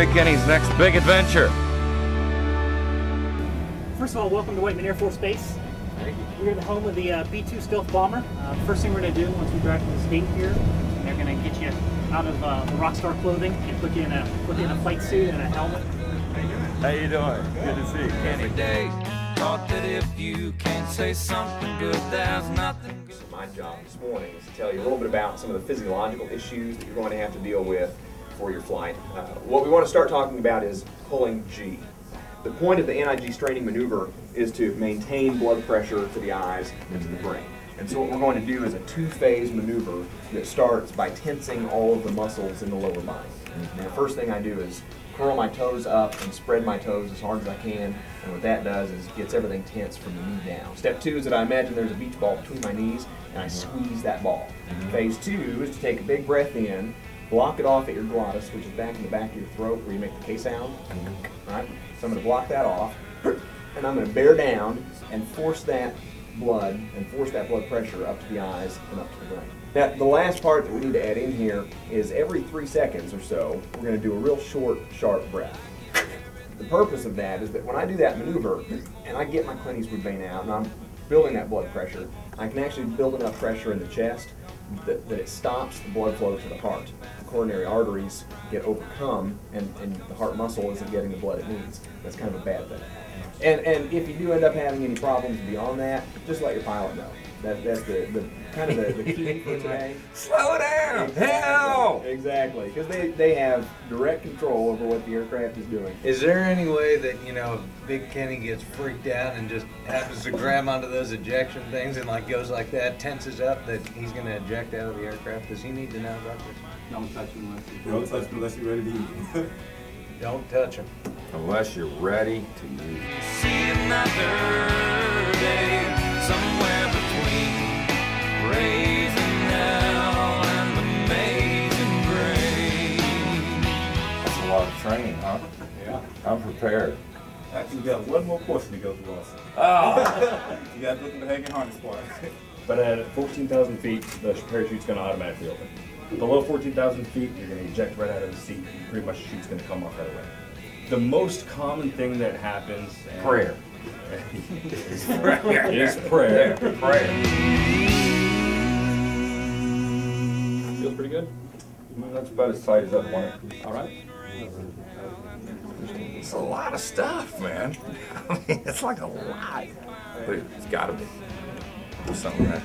Big Kenny's next big adventure. First of all, welcome to Whiteman Air Force Base. Thank you. We're at the home of the B-2 stealth bomber. First thing we're going to do once we drive to this gate here, they're going to get you out of the Rockstar clothing and put you in a flight suit and a helmet. How you doing? Good to see you, Kenny. Every day, thought that if you can't say something good, there's nothing good. So my job this morning is to tell you a little bit about some of the physiological issues that you're going to have to deal with for your flight. What we want to start talking about is pulling G. The point of the NIG straining maneuver is to maintain blood pressure to the eyes and to the brain. And so what we're going to do is a two-phase maneuver that starts by tensing all of the muscles in the lower body. And the first thing I do is curl my toes up and spread my toes as hard as I can, and what that does is gets everything tense from the knee down. Step two is that I imagine there's a beach ball between my knees, and I squeeze that ball. Phase two is to take a big breath in, block it off at your glottis, which is back in the back of your throat where you make the K sound. Right? So I'm going to block that off, and I'm going to bear down and force that blood pressure up to the eyes and up to the brain. Now, the last part that we need to add in here is every 3 seconds or so, we're going to do a real short, sharp breath. The purpose of that is that when I do that maneuver, and I get my Clint Eastwood vein out, and I'm building that blood pressure, I can actually build enough pressure in the chest that it stops the blood flow to the heart. The coronary arteries get overcome, and the heart muscle isn't getting the blood it needs. That's kind of a bad thing. And if you do end up having any problems beyond that, just let your pilot know. That's the kind of the key for today. Slow down! Hell! Exactly, because they have direct control over what the aircraft is doing. Is there any way that, you know, Big Kenny gets freaked out and just happens to grab onto those ejection things and like goes like that, tenses up, that he's going to eject out of the aircraft? Does he need to know about this? Don't touch him unless you're ready to eat. Don't touch him. Unless you're ready to use. See another day somewhere between raising hell and amazing grace. That's a lot of training, huh? Yeah. I'm prepared. Actually, we got one more portion to go through also. Oh. You got to look at the hanging harness part. But at 14,000 feet, the parachute's going to automatically open. Below 14,000 feet, you're going to eject right out of the seat, and pretty much the chute's going to come off right away. The most common thing that happens... Prayer. is prayer. Prayer. Feels pretty good? That's about as tight as I want it. All right. It's a lot of stuff, man. I mean, it's like a lot. But it's got to be. There's something that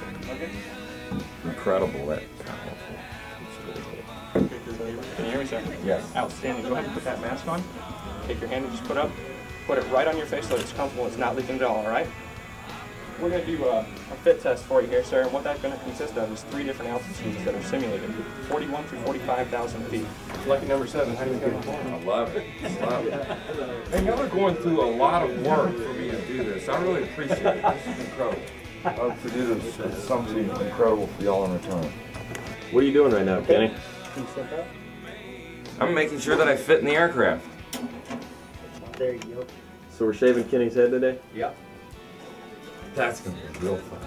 incredible that Can you hear me, sir? Yes. Outstanding. Go ahead and put that mask on. Take your hand and just put it right on your face so it's comfortable, it's not leaking at all, all right? We're going to do a fit test for you here, sir, and what that's going to consist of is 3 different altitudes that are simulated, 41 through 45,000 feet. Lucky number 7, how do you feel? I love it. I love it. And y'all are going through a lot of work for me to do this. I really appreciate it. This is incredible. I hope to do this something incredible for y'all in return. What are you doing right now, Kenny? I'm making sure that I fit in the aircraft. There you go. So we're shaving Kenny's head today? Yep. That's going to be real fun.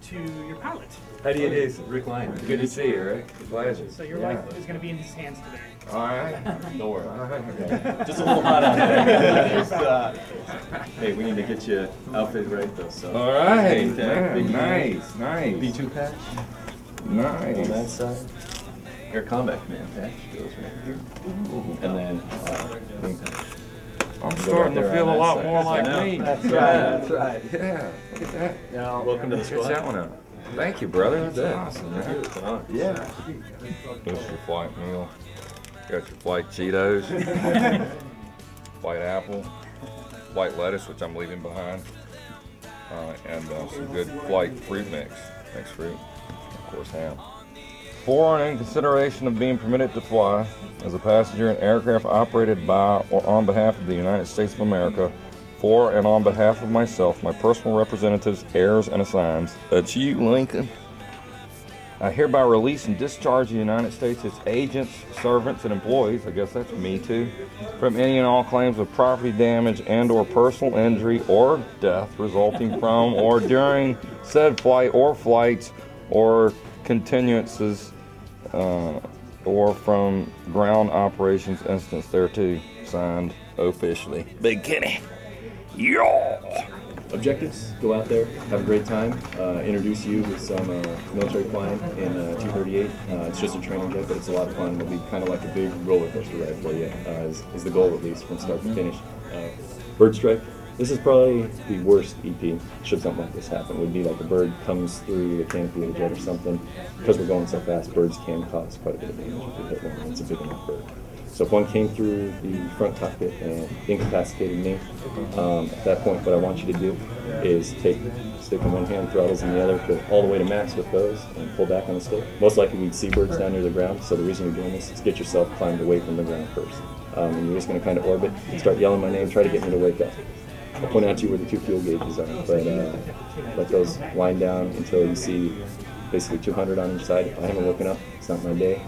To your pilot. How do you do, Rick Lyon? Good to see you, Rick. Pleasure. So your life is going to be in his hands today. All right. Don't worry. All right. Just a little hot out there. Hey, we need to get you outfitted right though. So. All right. Big tag, big Nice, nice. B2 patch. Nice. On that side. Air Combat Command patch goes right here. Ooh. And then wing patch. I'm starting to feel a lot more like me. That's right. That's right. Yeah. Look at that. Now, welcome to the squad. Check that one out. Thank you, brother. That's awesome, man. It's an honor. Yeah. This is your flight meal. Got your flight Cheetos, white apple, white lettuce, which I'm leaving behind, and some good flight fruit mix. Thanks, fruit. Of course, ham. For and in consideration of being permitted to fly as a passenger in aircraft operated by or on behalf of the United States of America, for and on behalf of myself, my personal representatives, heirs, and assigns, that's you, Lincoln. I hereby release and discharge the United States, its agents, servants, and employees, I guess that's me too, from any and all claims of property damage and or personal injury or death resulting from or during said flight or flights or continuances or from ground operations instance there too. Signed, officially, Big Kenny. Yeah. Objectives, go out there, have a great time, introduce you with some military flying in 238. It's just a training jet, but it's a lot of fun. It'll be kind of like a big roller coaster ride for you, is the goal at least from start to finish. Bird strike, this is probably the worst EP, should something like this happen. It would be like a bird comes through the canopy of the jet or something. Because we're going so fast, birds can cause quite a bit of damage if you hit one. It's a big enough bird. So if one came through the front cockpit and incapacitated me, at that point what I want you to do is take stick in one hand, throttles in the other, go all the way to max with those, and pull back on the stick. Most likely we'd see birds down near the ground, so the reason you're doing this is get yourself climbed away from the ground first. And you're just going to kind of orbit, start yelling my name, try to get me to wake up. I'll point out to you where the 2 fuel gauges are, but let those wind down until you see basically 200 on each side. If I haven't woken up, it's not my day.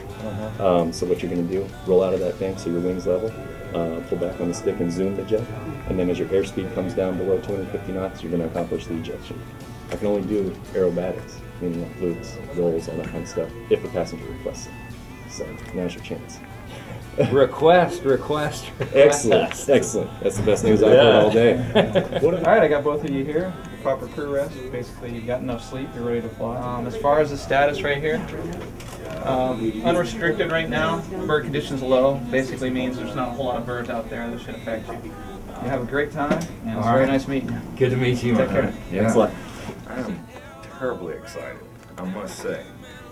So what you're going to do, roll out of that thing so your wings level, pull back on the stick and zoom the jet, and then as your airspeed comes down below 250 knots, you're going to accomplish the ejection. I can only do aerobatics, meaning like loops, rolls, all that kind of stuff, if the passenger requests it. So now's your chance. Request. Excellent, excellent. That's the best news I've heard all day. All right, I got both of you here. Proper crew rest. Basically, you've got enough sleep. You're ready to fly. As far as the status right here, unrestricted right now. Bird conditions low. Basically means there's not a whole lot of birds out there that should affect you. You have a great time, and it's very nice meeting you. Good to meet you. Take care. Yeah. Thanks a lot. I am terribly excited, I must say.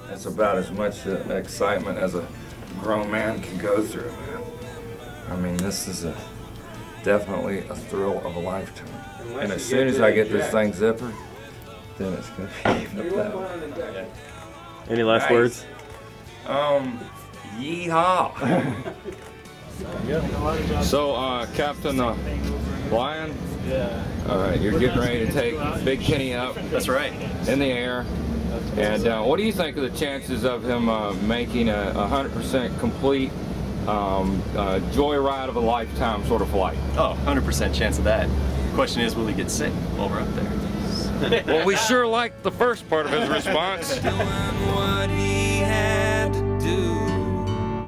That's about as much excitement as a grown man can go through, man. I mean, this is definitely a thrill of a lifetime. And as soon as I get this thing zippered, then it's going to be even better. Any last words? Yeehaw! So, Captain Lion? Yeah. All right, you're getting ready to take Big Kenny up. That's right. In the air. And what do you think of the chances of him making a 100% complete joyride of a lifetime sort of flight? Oh, 100% chance of that. The question is, will he get sick while we're up there? Well, we sure liked the first part of his response. Doing what he